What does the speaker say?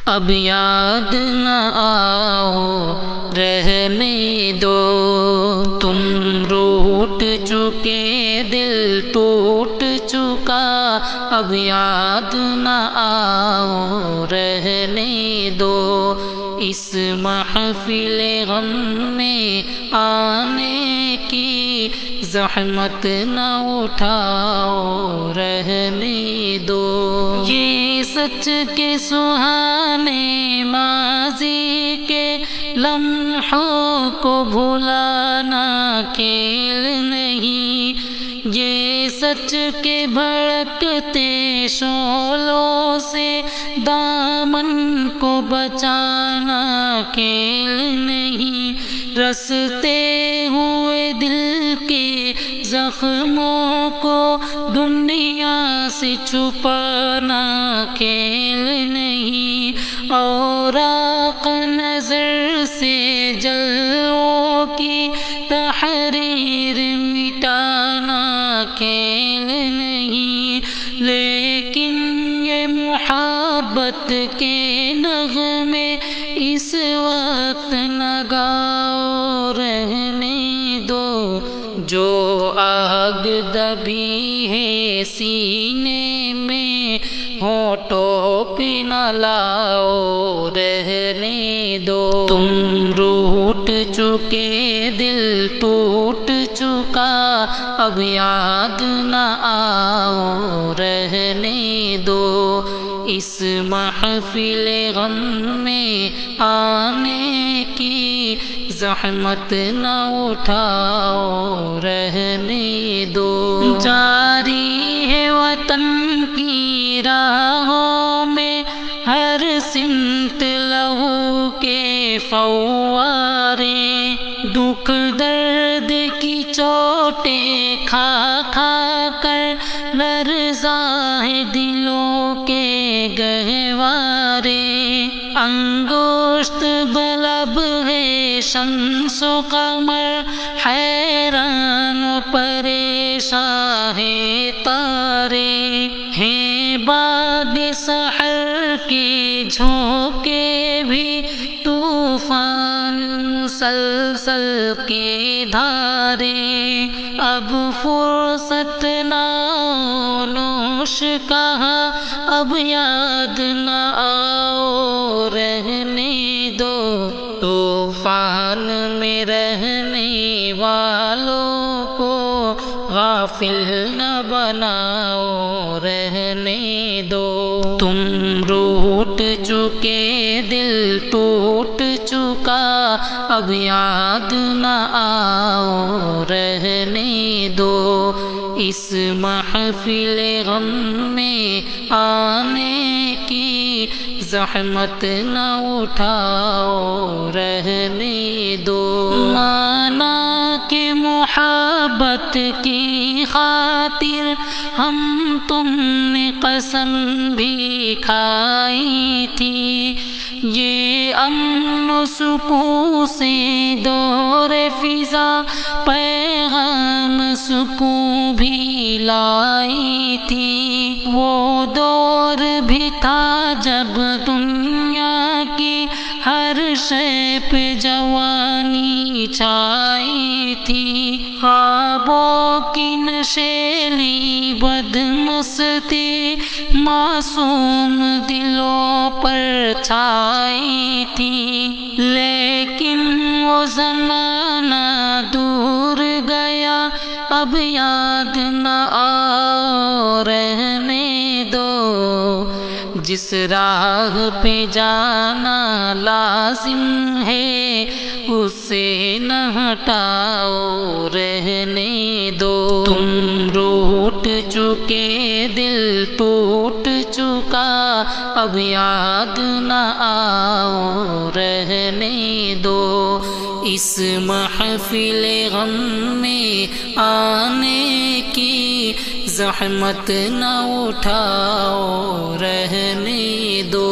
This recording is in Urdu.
اب یاد نہ آؤ رہنے دو، تم روٹ چکے دل ٹوٹ چکا، اب یاد نہ آؤ رہنے دو، اس محفل غم میں آنے کی زحمت نہ اٹھاؤ رہنے دو، یہ سچ کے سہانے ماضی کے لمحوں کو بھلانا کھیل نہیں، یہ سچ کے بھڑکتے شعلوں سے دامن کو بچانا کھیل نہیں، رستے ہوئے دل کے زخموں کو دنیا سے چھپانا کھیل نہیں، اوراق نظر سے جلووں کی تحریر مٹانا کھیل نہیں، لیکن یہ محبت کے نغمے اس وقت نہ گاؤ رہنے دو، جو آگ دبی ہے سینے میں ہونٹوں پہ نہ لاؤ رہنے دو، تم روٹ چکے دل ٹوٹ چکا، اب یاد نہ آؤ رہنے دو، اس محفل غم میں آنے کی زحمت نہ اٹھاؤ رہنے دو، جاری ہے وطن کی راہوں میں ہر سمت لہو کے فوارے، دکھ درد کی چوٹیں کھا کھا کر لرزاں ہے دلوں کے گہوارے، انگشت بلب ہے شمس و قمر، حیران و پریشان ہے تارے، ہیں باد سحر کے جھونکے بھی طوفان مسلسل کے دھارے، اب فرصت نوش کہاں، اب یاد نہ آؤ رہنے دو، طوفان میں رہنے والوں کو غافل نہ بناؤ رہنے دو، تم روٹ چکے دل ٹوٹ چکا، اب یاد نہ آؤ رہنے دو، اس محفل غم میں آنے کی زحمت نہ اٹھاؤ رہنے دو، مانا کہ محبت کی خاطر ہم تم نے قسم بھی کھائی تھی، یہ امن و سکون سے دور فضا پیغام سکون بھی لائی تھی، وہ دور بھی تھا جب دنیا کی ہر شے پہ جوانی چھائی تھی، خوابوں کی نشیلی بدمستی معصوم دلوں پر چھائی تھی، لیکن وہ زمانہ دور گیا، اب یاد نہ آؤ رہنے دو، جس راہ پہ جانا لازم ہے اس سے نہ ہٹاؤ رہنے دو، تم روٹ چکے دل ٹوٹ چکا، اب یاد نہ آؤ رہنے دو، اس محفل غم میں آنے کی زحمت نہ اٹھاؤ رہنے دو۔